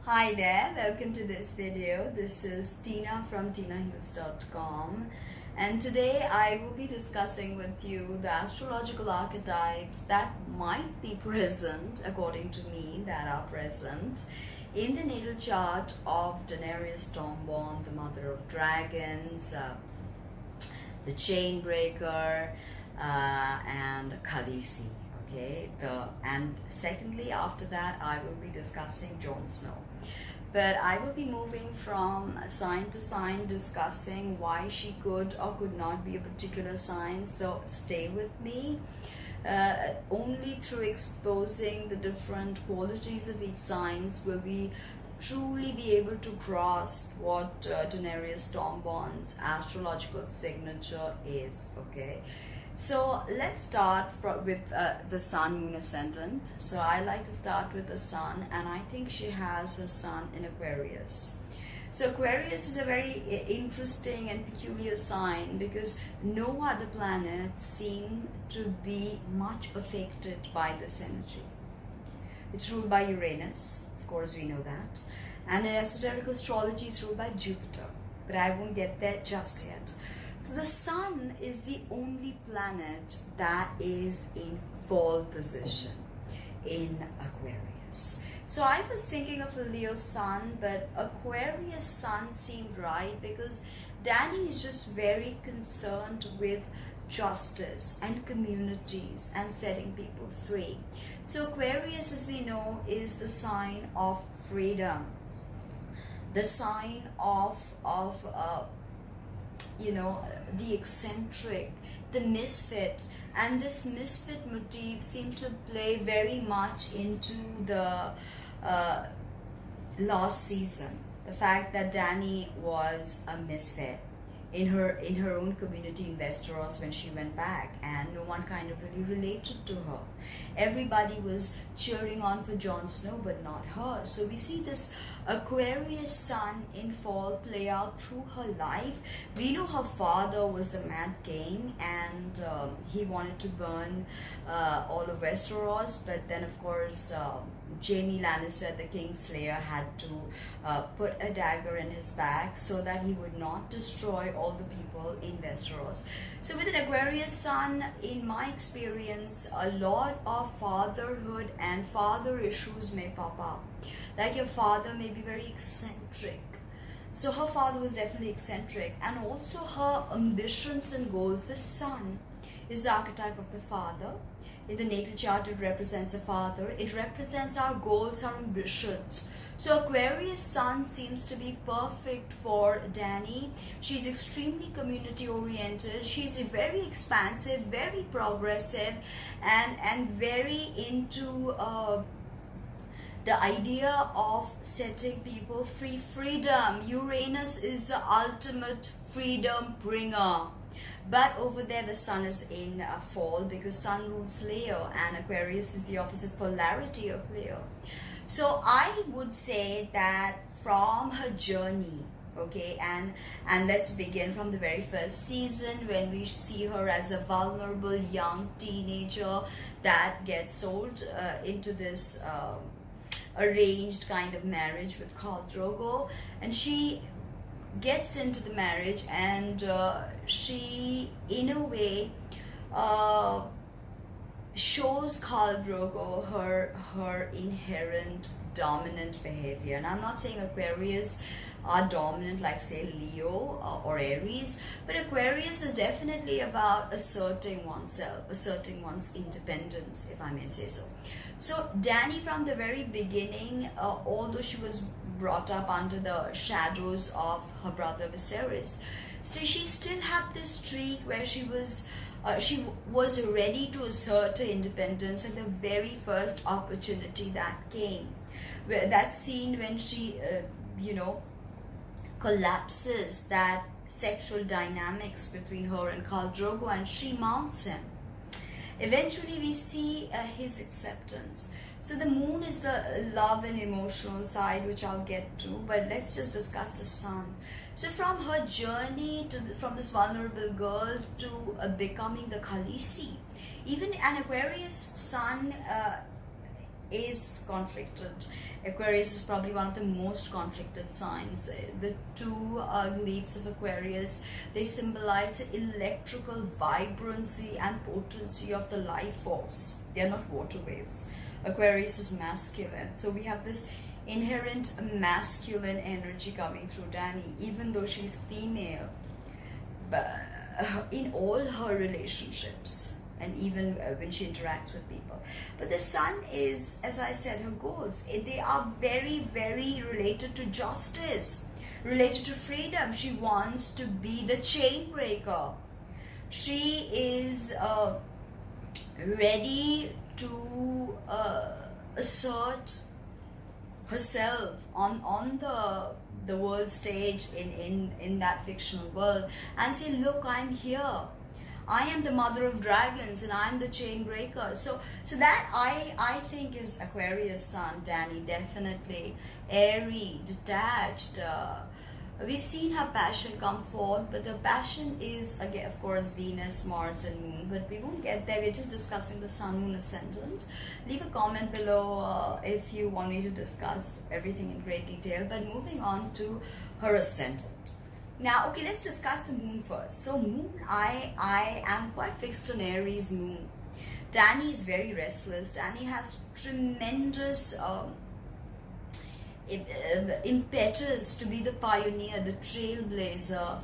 Hi there, welcome to this video. This is Tina from tinaheals.com, and today I will be discussing with you the astrological archetypes that might be present, according to me, that are present in the natal chart of Daenerys Stormborn, the mother of dragons, the chain breaker, and Khaleesi. Okay, and secondly, after that, I will be discussing Jon Snow. But I will be moving from sign to sign, discussing why she could or could not be a particular sign. So stay with me. Only through exposing the different qualities of each signs will we truly be able to grasp what Daenerys Stormborn's astrological signature is. Okay, so let's start with the Sun, Moon, Ascendant. So I like to start with the Sun, and I think she has a Sun in Aquarius. So Aquarius is a very interesting and peculiar sign because no other planets seem to be much affected by this energy. It's ruled by Uranus, of course we know that, and in esoteric astrology it's ruled by Jupiter, but I won't get there just yet. So the Sun is the only planet that is in fall position in Aquarius. So I was thinking of a Leo Sun, but Aquarius Sun seemed right because Dany is just very concerned with justice and communities and setting people free. So Aquarius, as we know, is the sign of freedom, the sign of the eccentric, the misfit, and this misfit motif seemed to play very much into the last season. The fact that Dany was a misfit in her own community in Westeros when she went back, and no one kind of really related to her. Everybody was cheering on for Jon Snow, but not her. So we see this Aquarius Sun in fall play out through her life. We know her father was a mad king, and he wanted to burn all of Westeros, but then of course Jaime Lannister, the Kingslayer, had to put a dagger in his back so that he would not destroy all the people in Westeros. So with an Aquarius Sun, in my experience, a lot of fatherhood and father issues may pop up. Like your father may be very eccentric. So her father was definitely eccentric, and also her ambitions and goals. The Sun is the archetype of the father. In the natal chart, it represents the father. It represents our goals, our ambitions. So Aquarius Sun seems to be perfect for Dany. She's extremely community oriented. She's very expansive, very progressive, and very into the idea of setting people free. Freedom. Uranus is the ultimate freedom bringer. But over there the Sun is in fall because Sun rules Leo, and Aquarius is the opposite polarity of Leo. So I would say that from her journey, okay, and let's begin from the very first season when we see her as a vulnerable young teenager that gets sold into this arranged kind of marriage with Khal Drogo, and she gets into the marriage, and she in a way shows Khal Drogo her inherent dominant behavior. And I'm not saying Aquarius are dominant like say Leo or Aries, but Aquarius is definitely about asserting oneself, asserting one's independence, if I may say so. So Dany from the very beginning, although she was brought up under the shadows of her brother Viserys, she still had this streak where she was ready to assert her independence at the very first opportunity that came. Where that scene when she collapses that sexual dynamics between her and Khal Drogo, and she mounts him. Eventually we see his acceptance. So the moon is the love and emotional side, which I'll get to, but let's just discuss the Sun. So from her journey from this vulnerable girl to becoming the Khaleesi, even an Aquarius Sun is conflicted. Aquarius is probably one of the most conflicted signs. The two leaves of Aquarius, they symbolize the electrical vibrancy and potency of the life force. They are not water waves. Aquarius is masculine. So we have this inherent masculine energy coming through Dany, even though she's female. But in all her relationships, and even when she interacts with people. But the sun is, as I said, her goals. They are very, very related to justice, related to freedom. She wants to be the chain breaker. She is ready to assert herself on the world stage in that fictional world and say, look, I'm here. I am the mother of dragons and I'm the chain breaker. So that I think is Aquarius sun, Dany, definitely airy, detached. We've seen her passion come forth, but her passion is, again, of course, Venus, Mars and Moon, but we won't get there. We're just discussing the Sun, Moon, Ascendant. Leave a comment below if you want me to discuss everything in great detail, but moving on to her Ascendant. Now, okay, let's discuss the Moon first. So Moon, I am quite fixed on Aries Moon. Dany is very restless. Dany has tremendous impetus to be the pioneer, the trailblazer.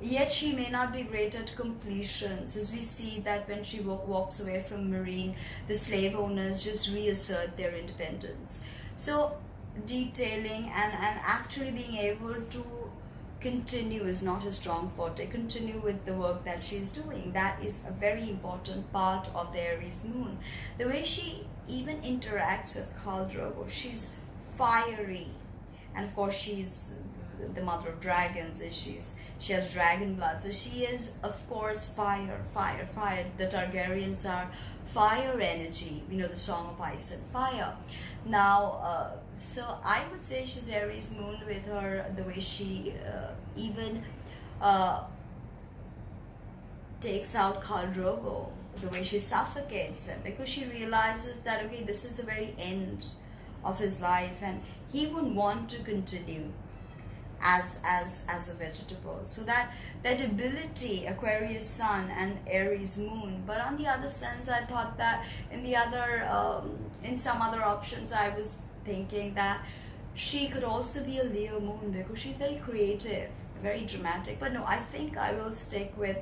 Yet she may not be great at completions, as we see that when she walks away from Marine, the slave owners just reassert their independence. So detailing and actually being able to continue is not a strong forte. Continue with the work that she's doing. That is a very important part of the Aries Moon. The way she even interacts with Khal Drogo, she's fiery, and of course she's the mother of dragons. She has dragon blood, so she is of course fire. The Targaryens are fire energy. We know the Song of Ice and Fire. Now, so I would say she's Aries Moon with her, the way she even takes out Khal Drogo, the way she suffocates him, because she realizes that, okay, this is the very end of his life and he wouldn't want to continue as a vegetable. So that ability, Aquarius Sun and Aries Moon. But on the other sense, I thought that in some other options, I was thinking that she could also be a Leo Moon, because she's very creative, very dramatic. But no, I think I will stick with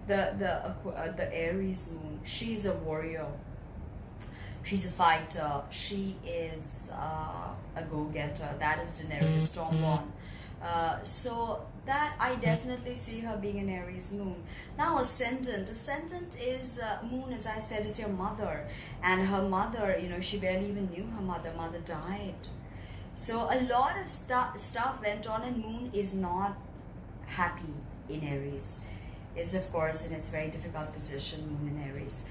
the Aries Moon. She's a warrior. She's a fighter. She is a go-getter. That is Daenerys Stormborn. So that I definitely see her being an Aries Moon. Now Ascendant. Ascendant is Moon, as I said, is your mother. And her mother, she barely even knew her mother. Mother died. So a lot of stuff went on, and Moon is not happy in Aries. Is of course in its very difficult position, Moon in Aries.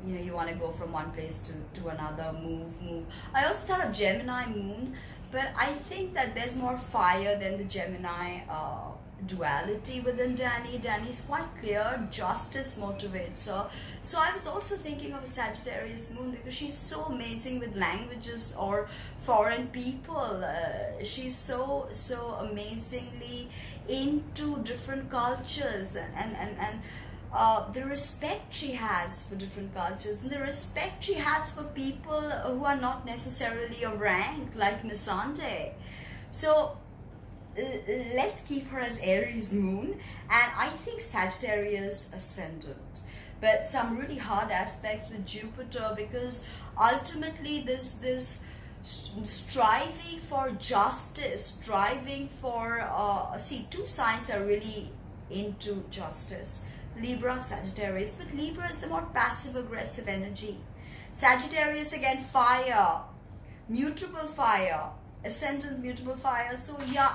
You want to go from one place to another, move. I also thought of Gemini Moon, but I think that there's more fire than the Gemini duality within Dany. Dany's quite clear, justice motivates her. So I was also thinking of a Sagittarius Moon, because she's so amazing with languages or foreign people. She's so amazingly into different cultures and the respect she has for different cultures, and the respect she has for people who are not necessarily of rank, like Missandei. So let's keep her as Aries Moon, and I think Sagittarius Ascendant. But some really hard aspects with Jupiter, because ultimately this striving for justice, striving for two signs are really into justice. Libra, Sagittarius, but Libra is the more passive aggressive energy. Sagittarius, again, fire, mutable fire, Ascendant, mutable fire. So yeah,